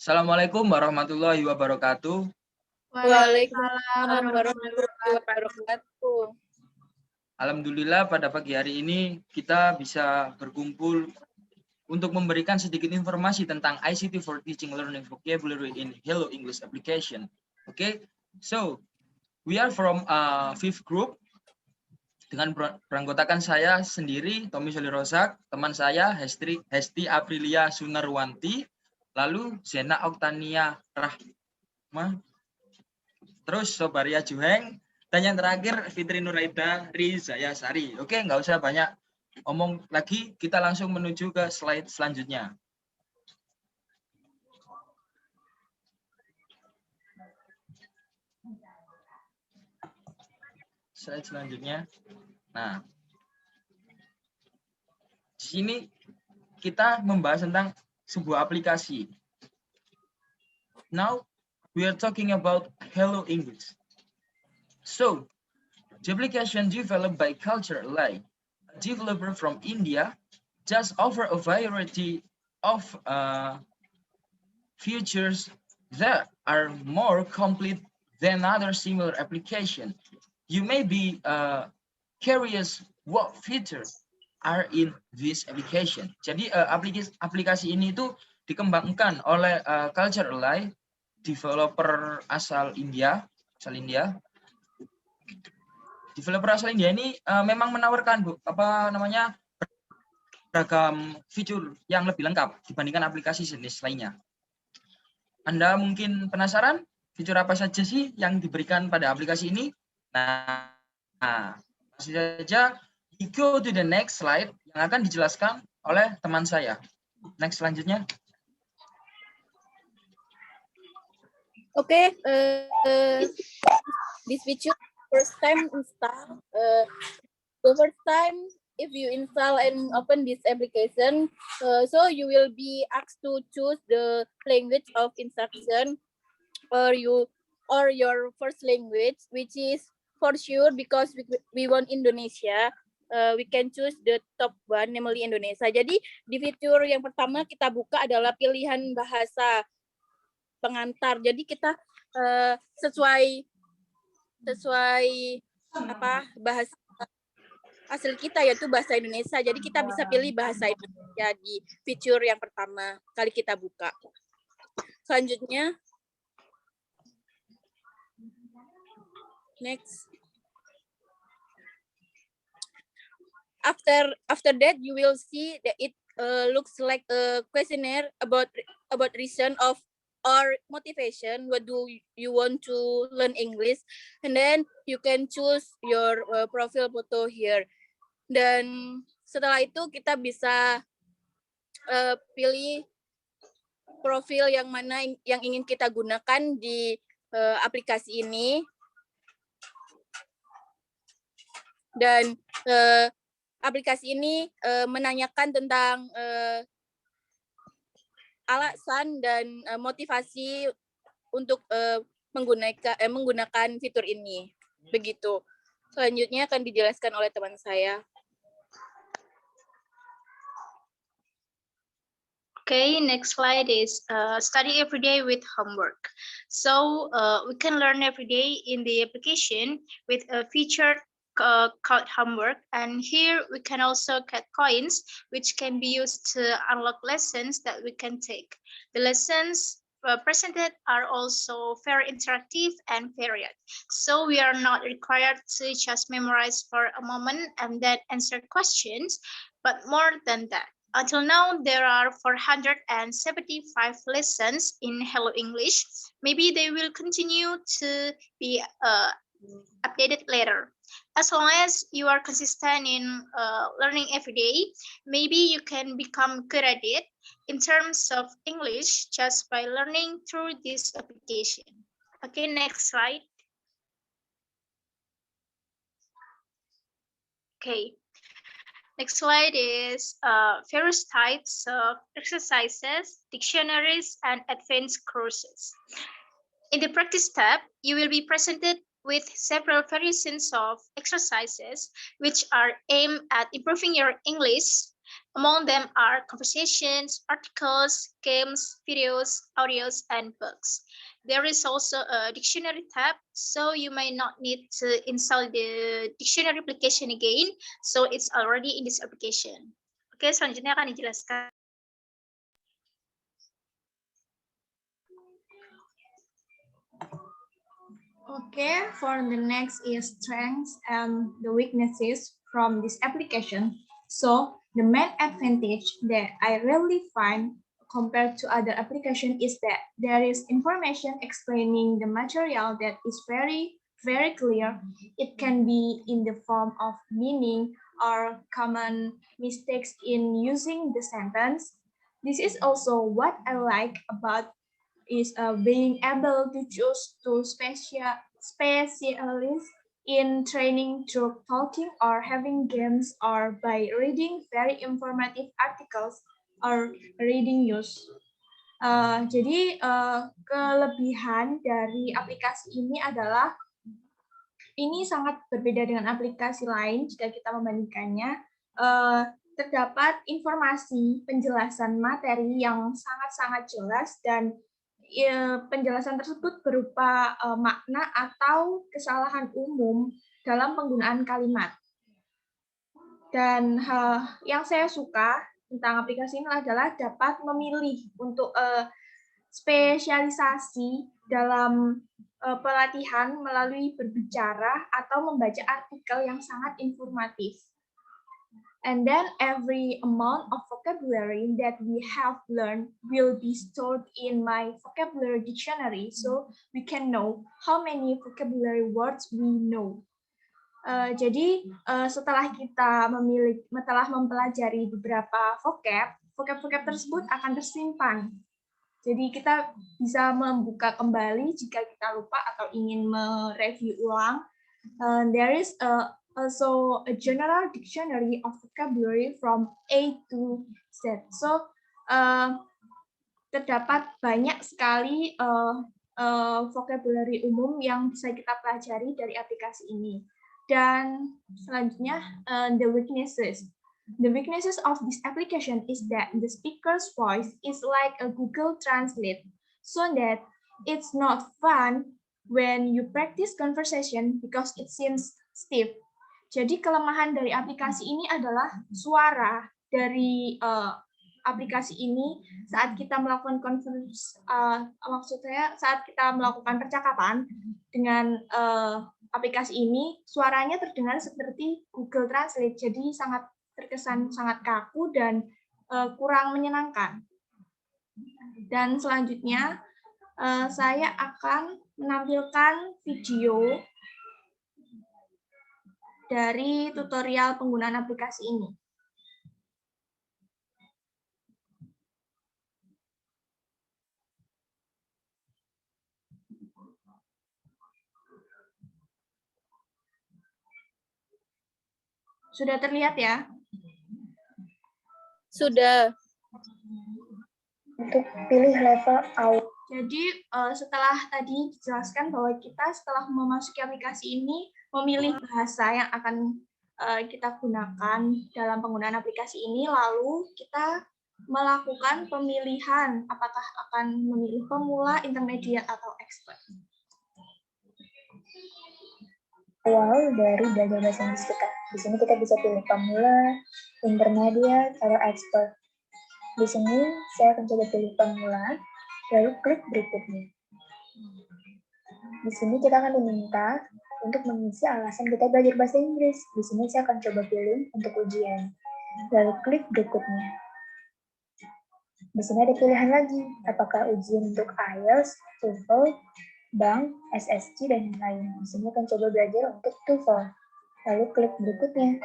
Assalamualaikum warahmatullahi wabarakatuh. Waalaikumsalam warahmatullahi wabarakatuh. Alhamdulillah pada pagi hari ini kita bisa berkumpul untuk memberikan sedikit informasi tentang ICT for Teaching Learning Vocabulary in Hello English application. Okay, so we are from fifth group dengan beranggotakan saya sendiri Tommy Solirozak, teman saya Hesti Aprilia Sunarwanti, lalu Zena Oktania Rahma, terus Sobaria Juheng, dan yang terakhir Fitri Nuraida Rizaya Sari. Oke, nggak usah banyak omong lagi, kita langsung menuju ke slide selanjutnya. Slide selanjutnya. Nah, di sini kita membahas tentang sebuah aplikasi. Now, we are talking about Hello English. So, the application developed by Culture Ally, a developer from India, just offer a variety of features that are more complete than other similar applications. You may be curious what features are in this application. Jadi aplikasi ini itu dikembangkan oleh Culture Ally, developer asal India. Developer asal India ini memang menawarkan beragam fitur yang lebih lengkap dibandingkan aplikasi jenis lainnya. Anda mungkin penasaran fitur apa saja sih yang diberikan pada aplikasi ini? Nah, langsung saja we go to the next slide yang akan dijelaskan oleh teman saya. Next selanjutnya. Okay, this feature first time install. The first time if you install and open this application, so you will be asked to choose the language of instruction or your first language, which is for sure because we want Indonesia. We can choose the top one, namely Indonesia. Jadi di fitur yang pertama kita buka adalah pilihan bahasa pengantar. Jadi kita sesuai bahasa asal kita, yaitu bahasa Indonesia. Jadi kita bisa pilih bahasa Indonesia di fitur yang pertama kali kita buka. Selanjutnya, next. After that, you will see that it looks like a questionnaire about reason of or motivation. What do you want to learn English? And then you can choose your profile photo here. Dan setelah itu kita bisa pilih profil yang mana yang ingin kita gunakan di aplikasi ini. Dan aplikasi ini menanyakan tentang alasan dan motivasi untuk menggunakan fitur ini. Begitu. Selanjutnya akan dijelaskan oleh teman saya. Okay, next slide is study every day with homework. So we can learn every day in the application with a feature called homework, and here we can also get coins which can be used to unlock lessons that we can take. The lessons presented are also very interactive and varied, so we are not required to just memorize for a moment and then answer questions, but more than that. Until now, there are 475 lessons in Hello English. Maybe they will continue to be updated later. As long as you are consistent in learning every day, maybe you can become good at it in terms of English just by learning through this application. Okay, next slide. Okay. Next slide is various types of exercises, dictionaries, and advanced courses. In the practice tab, you will be presented with several variations of exercises which are aimed at improving your English. Among them are conversations, articles, games, videos, audios, and books. There is also a dictionary tab, so you may not need to install the dictionary application again, so it's already in this application. Oke, selanjutnya akan dijelaskan. Okay, for the next is strengths and the weaknesses from this application. So the main advantage that I really find compared to other application is that there is information explaining the material that is very clear. It can be in the form of meaning or common mistakes in using the sentence. This is also what I like about is being able to choose to specialize in training through talking or having games or by reading very informative articles or reading news. Jadi kelebihan dari aplikasi ini adalah ini sangat berbeda dengan aplikasi lain jika kita membandingkannya. Terdapat informasi penjelasan materi yang sangat-sangat jelas dan penjelasan tersebut berupa makna atau kesalahan umum dalam penggunaan kalimat. Dan yang saya suka tentang aplikasi ini adalah dapat memilih untuk spesialisasi dalam pelatihan melalui berbicara atau membaca artikel yang sangat informatif. And then every amount of vocabulary that we have learned will be stored in my vocabulary dictionary, so we can know how many vocabulary words we know. Jadi setelah kita mempelajari beberapa vocab tersebut akan tersimpan. Jadi kita bisa membuka kembali jika kita lupa atau ingin mereview ulang. There is also a general dictionary of vocabulary from A to Z. So terdapat banyak sekali vocabulary umum yang bisa kita pelajari dari aplikasi ini. Dan selanjutnya the weaknesses. The weaknesses of this application is that the speaker's voice is like a Google Translate, so that it's not fun when you practice conversation because it seems stiff. Jadi kelemahan dari aplikasi ini adalah suara dari aplikasi ini saat kita melakukan saat kita melakukan percakapan dengan aplikasi ini, suaranya terdengar seperti Google Translate, jadi terkesan sangat kaku dan kurang menyenangkan. Dan selanjutnya saya akan menampilkan video dari tutorial penggunaan aplikasi ini. Sudah terlihat ya? Sudah. Untuk pilih level out. Jadi setelah tadi dijelaskan bahwa kita setelah memasuki aplikasi ini memilih bahasa yang akan kita gunakan dalam penggunaan aplikasi ini, lalu kita melakukan pemilihan apakah akan memilih pemula, intermediate, atau expert. Awal dari belajar bahasa Inggris kita. Di sini kita bisa pilih pemula, intermediate, atau expert. Di sini saya akan coba pilih pemula, lalu klik berikutnya. Di sini kita akan diminta untuk mengisi alasan kita belajar bahasa Inggris. Di sini saya akan coba pilih untuk ujian, lalu klik berikutnya. Di sini ada pilihan lagi, apakah ujian untuk IELTS, TOEFL, Bank, SSC, dan lain-lain. Di sini akan coba belajar untuk TOEFL, lalu klik berikutnya.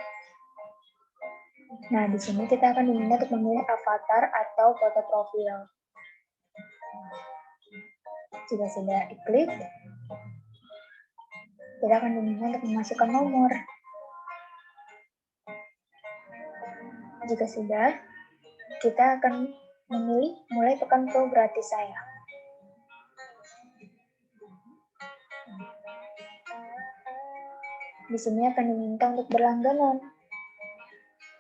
Nah, di sini kita akan diminta untuk memilih avatar atau foto profil. Jika sudah diklik, kita akan diminta untuk memasukkan nomor. Jika sudah, kita akan memilih mulai pekan pro gratis saya. Di sini akan diminta untuk berlangganan.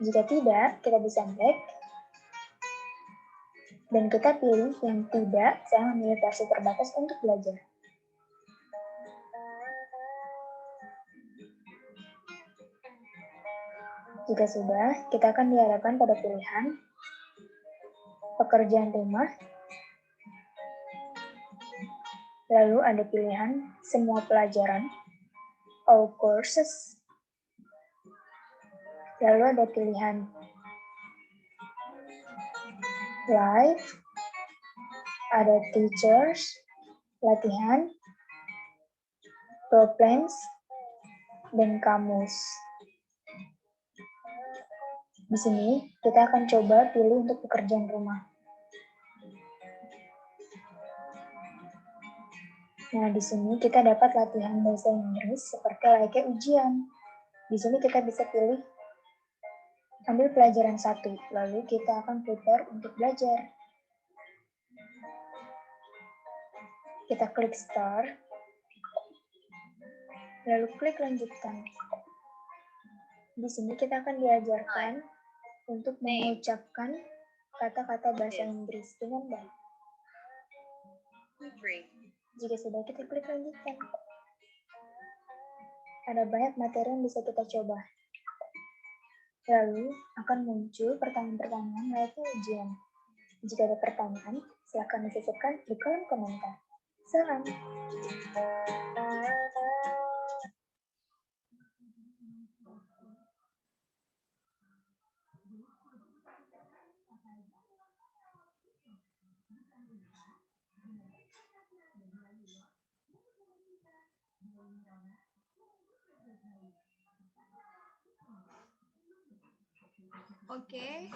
Jika tidak, kita bisa back. Dan kita pilih yang tidak, saya memilih versi terbatas untuk belajar. Jika sudah, kita akan dihadapkan pada pilihan pekerjaan rumah, lalu ada pilihan semua pelajaran, all courses, lalu ada pilihan live, ada teachers, latihan, problems, dan kamus. Di sini, kita akan coba pilih untuk pekerjaan rumah. Nah, di sini kita dapat latihan bahasa Inggris seperti layaknya ujian. Di sini kita bisa pilih ambil pelajaran 1, lalu kita akan prepare untuk belajar. Kita klik start, lalu klik lanjutkan. Di sini kita akan diajarkan untuk mengucapkan kata-kata bahasa Inggris dengan baik. Jika sudah, kita klik lanjutkan. Ada banyak materi yang bisa kita coba. Lalu akan muncul pertanyaan-pertanyaan layaknya ujian. Jika ada pertanyaan, silakan disisipkan di kolom komentar. Salam. Oke,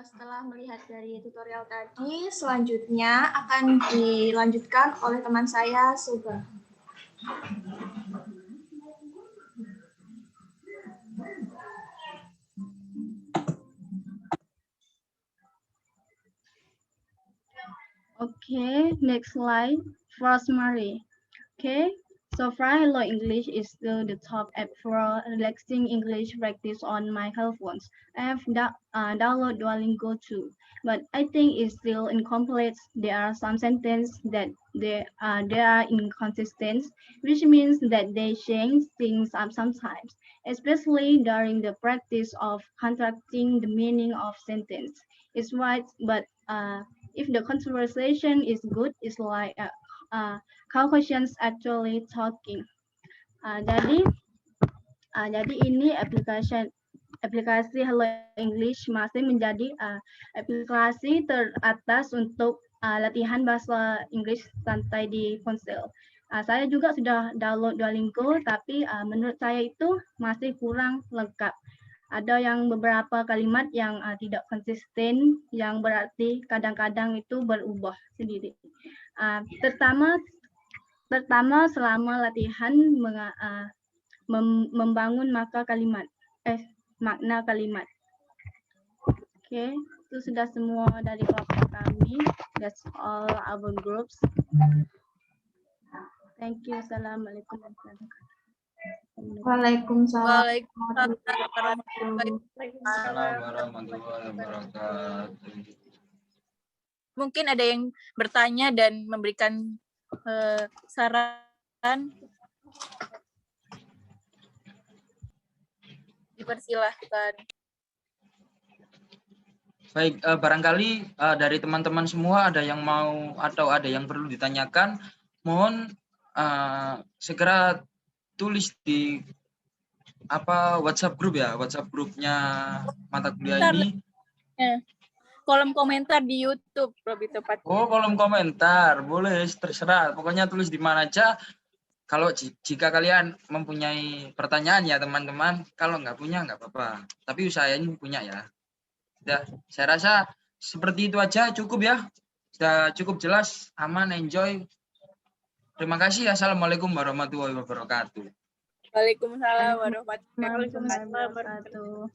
setelah melihat dari tutorial tadi, selanjutnya akan dilanjutkan oleh teman saya, Suga. Okay, next slide. First, Mary. Okay, so far, Hello English is still the top app for relaxing English practice on my cell phones. I have downloaded Duolingo too, but I think it's still incomplete. There are some sentences that they are inconsistent, which means that they change things up sometimes, especially during the practice of contracting the meaning of sentence. It's right, but if the conversation is good, it's like Caucasians actually talking. Jadi ini aplikasi Hello English masih menjadi aplikasi teratas untuk latihan bahasa Inggris santai di ponsel. Saya juga sudah download Duolingo, tapi menurut saya itu masih kurang lengkap. Ada yang beberapa kalimat yang tidak konsisten, yang berarti kadang-kadang itu berubah sendiri. Pertama selama latihan membangun makna kalimat. Oke, itu sudah semua dari kelompok kami. That's all our groups. Thank you. Assalamualaikum warahmatullahi wabarakatuh. Waalaikumsalam. warahmatullahi wabarakatuh. Mungkin ada yang bertanya dan memberikan saran. Dipersilahkan. Baik, barangkali dari teman-teman semua ada yang mau atau ada yang perlu ditanyakan, mohon segera tulis di WhatsApp grup ya, WhatsApp grupnya mata kuliah ini. Kolom komentar di YouTube lebih tepat. Oh, kolom komentar, boleh terserah. Pokoknya tulis di mana aja. Kalau jika kalian mempunyai pertanyaan ya teman-teman, kalau nggak punya nggak apa-apa. Tapi usahain punya ya. Sudah, saya rasa seperti itu aja cukup ya. Sudah cukup jelas, aman, enjoy. Terima kasih. Assalamualaikum warahmatullahi wabarakatuh. Waalaikumsalam warahmatullahi wabarakatuh.